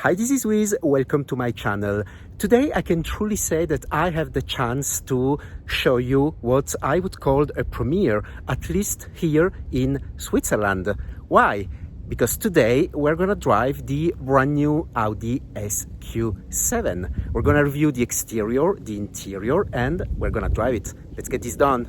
Hi, this is Wiz. Welcome to my channel. Today I can truly say that I have the chance to show you what I would call a premiere, at least here in Switzerland. Why? Because today we're gonna drive the brand new Audi SQ7. We're gonna review the exterior, the interior, and we're gonna drive it. Let's get this done.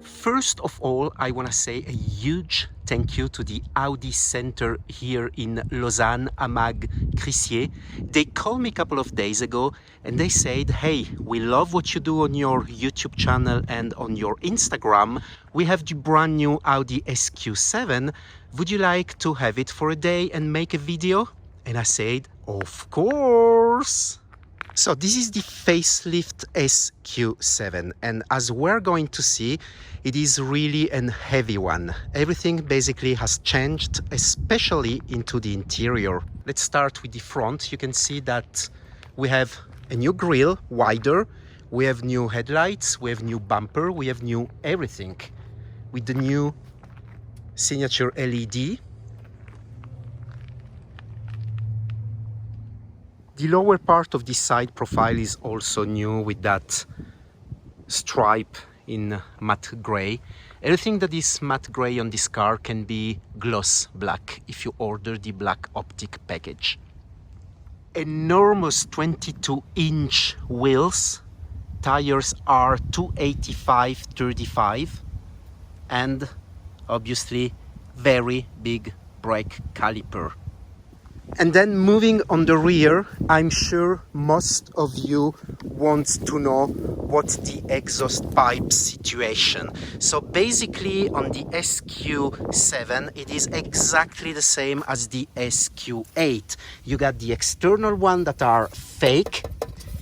First of all, I want to say a huge thank you to the Audi Center here in Lausanne, Amag, Crissier. They called me a couple of days ago and they said, hey, we love what you do on your YouTube channel and on your Instagram. We have the brand new Audi SQ7. Would you like to have it for a day and make a video? And I said, of course. So this is the facelift SQ7, and as we're going to see, it is really a heavy one. Everything basically has changed, especially into the interior. Let's start with the front. You can see that we have a new grille, wider. We have new headlights, we have new bumper, we have new everything. With the new signature LED. The lower part of the side profile is also new with that stripe in matte grey. Everything that is matte grey on this car can be gloss black if you order the black optic package. Enormous 22-inch wheels. Tires are 285/35 and obviously very big brake caliper. And then moving on the rear, I'm sure most of you want to know what's the exhaust pipe situation. So basically on the SQ7, it is exactly the same as the SQ8. You got the external one that are fake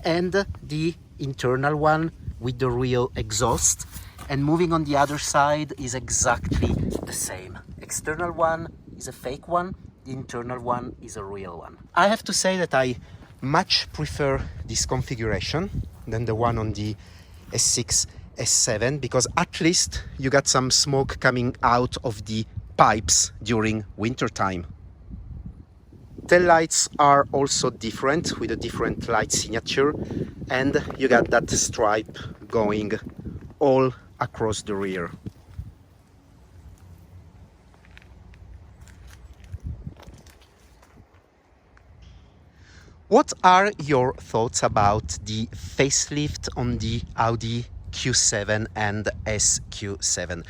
and the internal one with the real exhaust. And moving on the other side is exactly the same. External one is a fake one. The internal one is a real one. I have to say that I much prefer this configuration than the one on the S6, S7, because at least you got some smoke coming out of the pipes during winter time. Tail lights are also different with a different light signature, and you got that stripe going all across the rear. What are your thoughts about the facelift on the Audi Q7 and SQ7?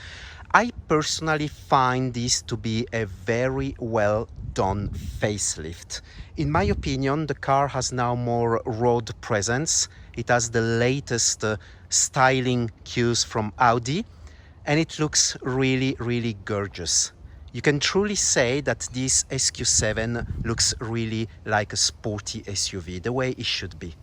I personally find this to be a very well done facelift. In my opinion, the car has now more road presence. It has the latest styling cues from Audi, and it looks really, really gorgeous. You can truly say that this SQ7 looks really like a sporty SUV, the way it should be.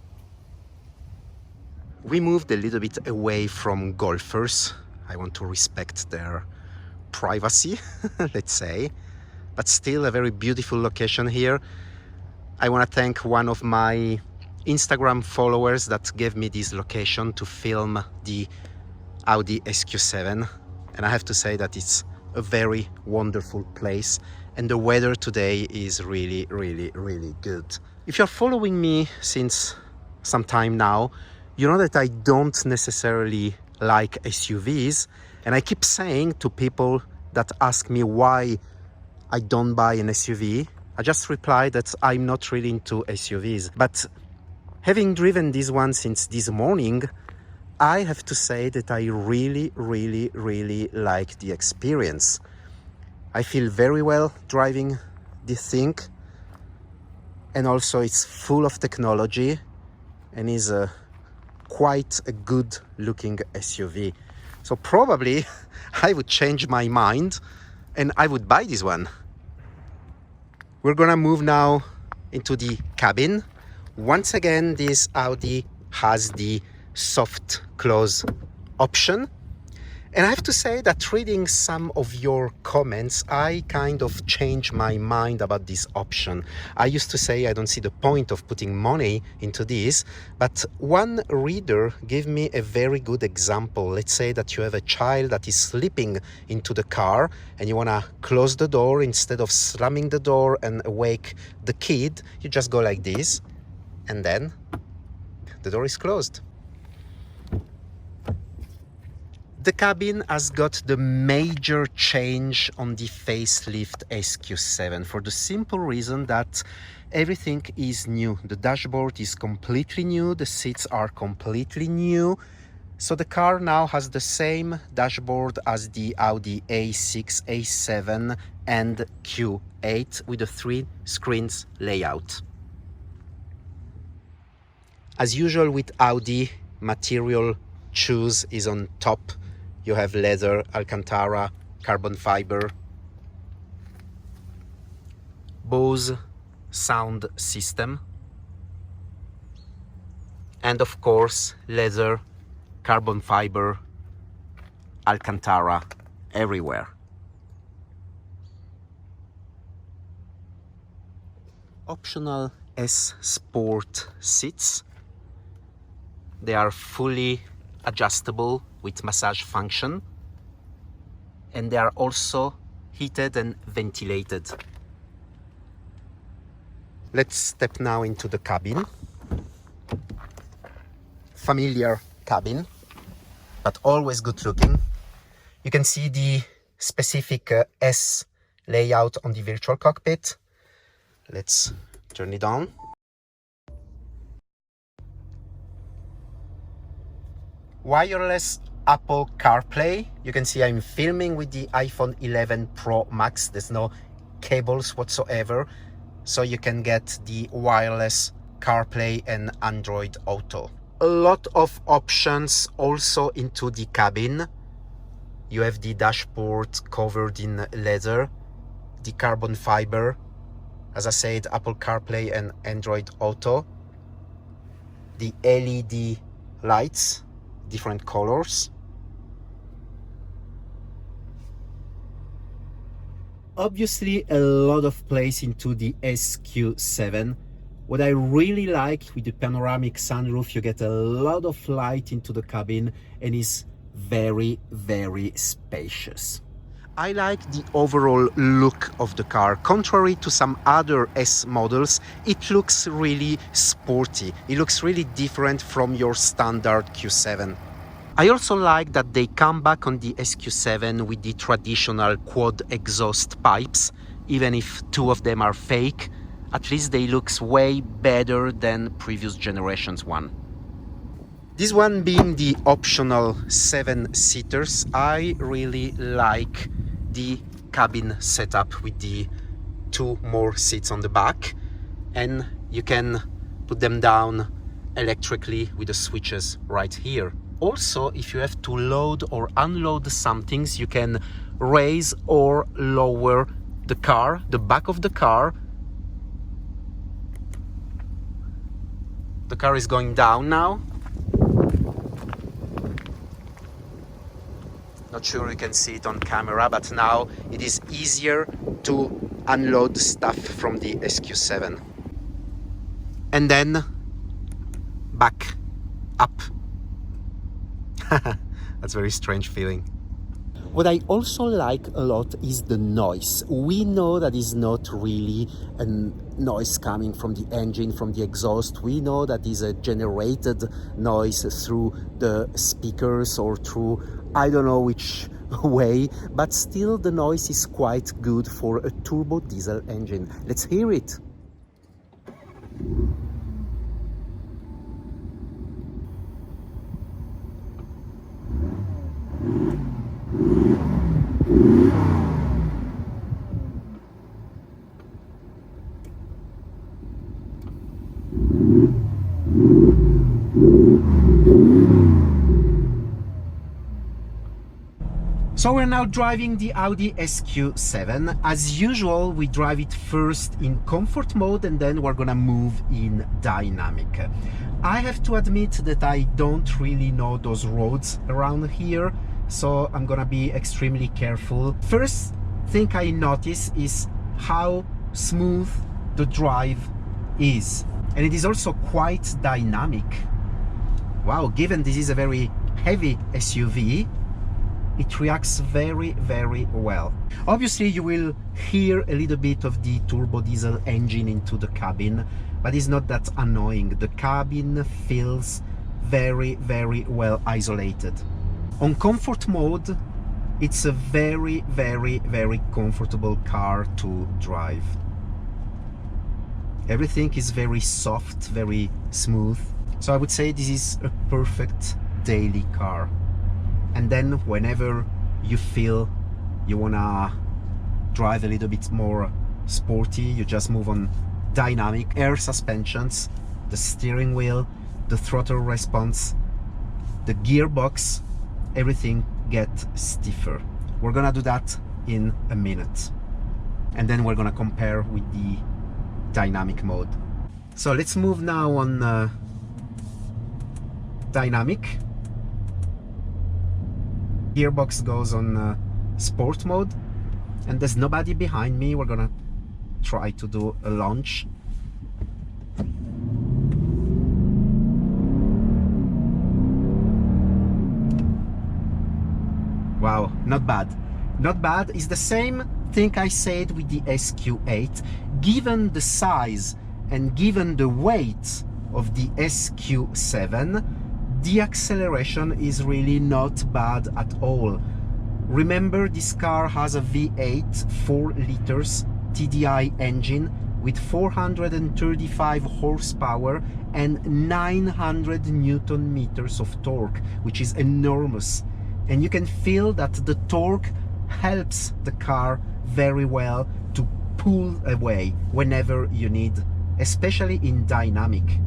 We moved a little bit away from golfers. I want to respect their privacy, let's say, but still a very beautiful location here. I want to thank one of my Instagram followers that gave me this location to film the Audi SQ7, and I have to say that it's a very wonderful place, and the weather today is really, really, really good. If you're following me since some time now, you know that I don't necessarily like SUVs, and I keep saying to people that ask me why I don't buy an SUV, I just reply that I'm not really into SUVs. But having driven this one since this morning, I have to say that I really, really, really like the experience. I feel very well driving this thing, and also it's full of technology and is quite a good looking SUV. So probably I would change my mind and I would buy this one. We're gonna move now into the cabin. Once again, this Audi has the soft close option. And I have to say that reading some of your comments, I kind of changed my mind about this option. I used to say I don't see the point of putting money into this, but one reader gave me a very good example. Let's say that you have a child that is sleeping into the car and you want to close the door. Instead of slamming the door and wake the kid, you just go like this, and then the door is closed. The cabin has got the major change on the facelift SQ7 for the simple reason that everything is new. The dashboard is completely new, the seats are completely new. So the car now has the same dashboard as the Audi A6, A7 and Q8 with a 3 screens layout. As usual with Audi, material choose is on top. You have leather, Alcantara, carbon fiber, Bose sound system, and of course leather, carbon fiber, Alcantara everywhere. Optional S Sport seats. They are fully adjustable with massage function, and they are also heated and ventilated. Let's step now into the cabin. Familiar cabin, but always good looking. You can see the specific S layout on the virtual cockpit. Let's turn it on. Wireless Apple CarPlay. You can see I'm filming with the iPhone 11 Pro Max. There's no cables whatsoever, so you can get the wireless CarPlay and Android Auto. A lot of options also into the cabin. You have the dashboard covered in leather, the carbon fiber, as I said, Apple CarPlay and Android Auto, the LED lights, different colors. Obviously a lot of place into the SQ7. What I really like with the panoramic sunroof, you get a lot of light into the cabin and is very, very spacious. I like the overall look of the car. Contrary to some other S models, it looks really sporty. It looks really different from your standard Q7. I also like that they come back on the SQ7 with the traditional quad exhaust pipes. Even if 2 of them are fake, at least they look way better than previous generations one. This one being the optional 7-seaters, I really like the cabin setup with the 2 more seats on the back, and you can put them down electrically with the switches right here. Also, if you have to load or unload some things, you can raise or lower the car, the back of the car. The car is going down now. Not sure you can see it on camera, but now it is easier to unload stuff from the SQ7. And then back up. That's a very strange feeling. What I also like a lot is the noise. We know that is not really a noise coming from the engine, from the exhaust. We know that is a generated noise through the speakers or through I don't know which way, but still the noise is quite good for a turbo diesel engine. Let's hear it. So we're now driving the Audi SQ7. As usual, we drive it first in comfort mode and then we're gonna move in dynamic. I have to admit that I don't really know those roads around here, so I'm gonna be extremely careful. First thing I notice is how smooth the drive is. And it is also quite dynamic. Wow, given this is a very heavy SUV, it reacts very, very well. Obviously, you will hear a little bit of the turbo diesel engine into the cabin, but it's not that annoying. The cabin feels very, very well isolated. On comfort mode, it's a very, very, very comfortable car to drive. Everything is very soft, very smooth. So I would say this is a perfect daily car. And then whenever you feel you wanna drive a little bit more sporty, you just move on dynamic air suspensions, the steering wheel, the throttle response, the gearbox, everything gets stiffer. We're gonna do that in a minute. And then we're gonna compare with the dynamic mode. So let's move now on dynamic. Gearbox goes on sport mode, and there's nobody behind me. We're gonna try to do a launch. Wow, not bad. Not bad. It's the same thing I said with the SQ8. Given the size and given the weight of the SQ7, the acceleration is really not bad at all. Remember, this car has a V8 4 liters TDI engine with 435 horsepower and 900 Newton meters of torque, which is enormous. And you can feel that the torque helps the car very well to pull away whenever you need, especially in dynamic.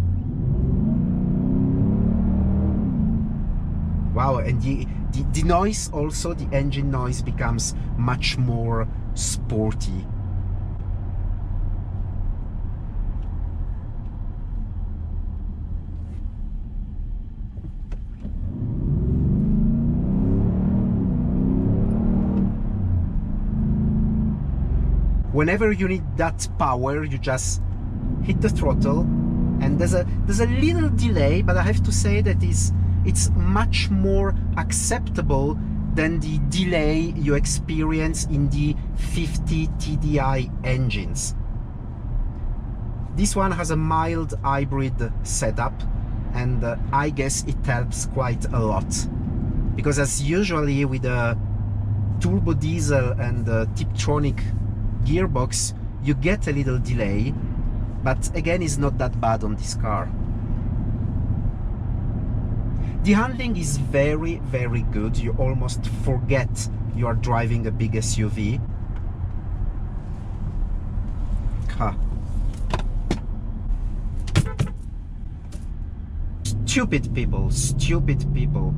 Wow, and the noise also, the engine noise becomes much more sporty. Whenever you need that power, you just hit the throttle, and there's a little delay, but I have to say that it's much more acceptable than the delay you experience in the 50 TDI engines. This one has a mild hybrid setup, and I guess it helps quite a lot, because as usually with a turbo diesel and Tiptronic gearbox, you get a little delay, but again, it's not that bad on this car. The handling is very, very good. You almost forget you are driving a big SUV. Stupid people, stupid people,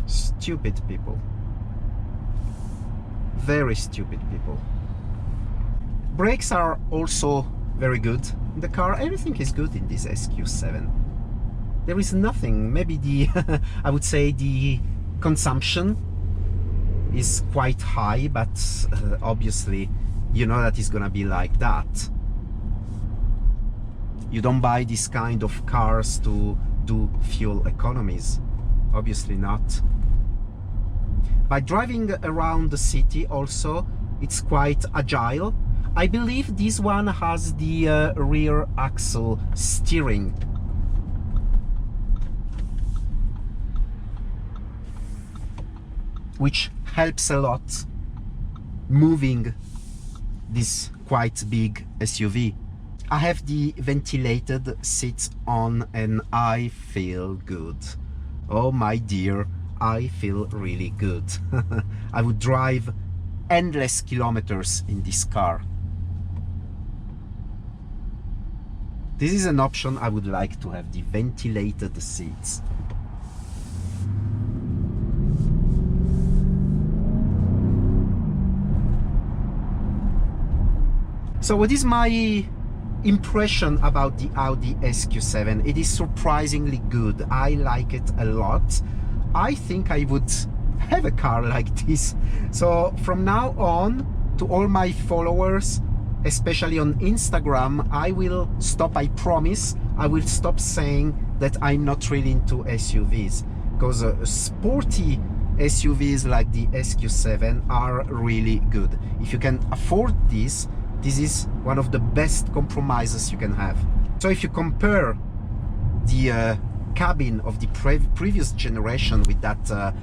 stupid people. Very stupid people. Brakes are also very good in the car. Everything is good in this SQ7. There is nothing, maybe the I would say the consumption is quite high, but obviously you know that it's gonna be like that. You don't buy this kind of cars to do fuel economies, obviously not. By driving around the city also, it's quite agile. I believe this one has the rear axle steering, which helps a lot moving this quite big SUV. I have the ventilated seats on and I feel good. Oh my dear, I feel really good. I would drive endless kilometers in this car. This is an option I would like to have, the ventilated seats. So what is my impression about the Audi SQ7? It is surprisingly good. I like it a lot. I think I would have a car like this. So from now on, to all my followers, especially on Instagram, I will stop, I promise, I will stop saying that I'm not really into SUVs, because sporty SUVs like the SQ7 are really good. If you can afford this, this is one of the best compromises you can have. So if you compare the cabin of the previous generation with that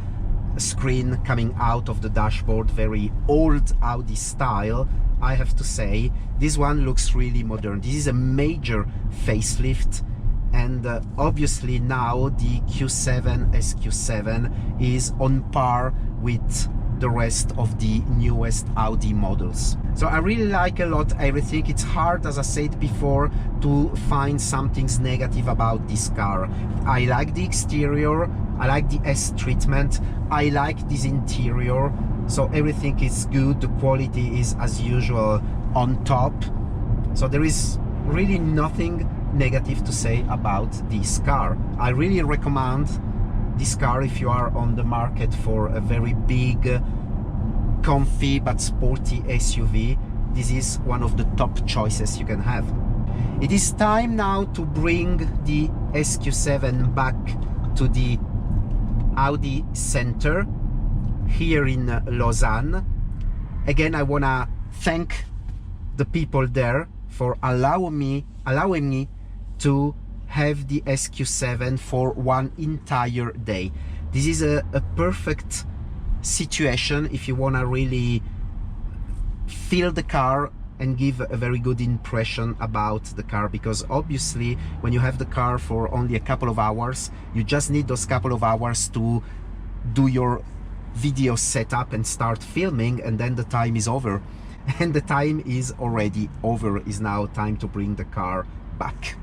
screen coming out of the dashboard, very old Audi style, I have to say this one looks really modern. This is a major facelift, and obviously now the Q7 SQ7 is on par with the rest of the newest Audi models. So I really like a lot everything. It's hard, as I said before, to find something negative about this car. I like the exterior, I like the S treatment, I like this interior, so everything is good. The quality is as usual on top, so there is really nothing negative to say about this car. I really recommend this car if you are on the market for a very big, comfy but sporty SUV. This is one of the top choices you can have. It is time now to bring the SQ7 back to the Audi Center here in Lausanne. Again, I wanna thank the people there for allowing me to have the SQ7 for one entire day. This is a perfect situation if you want to really feel the car and give a very good impression about the car, because obviously when you have the car for only a couple of hours, you just need those couple of hours to do your video setup and start filming, and then the time is over. And the time is already over. Is now time to bring the car back.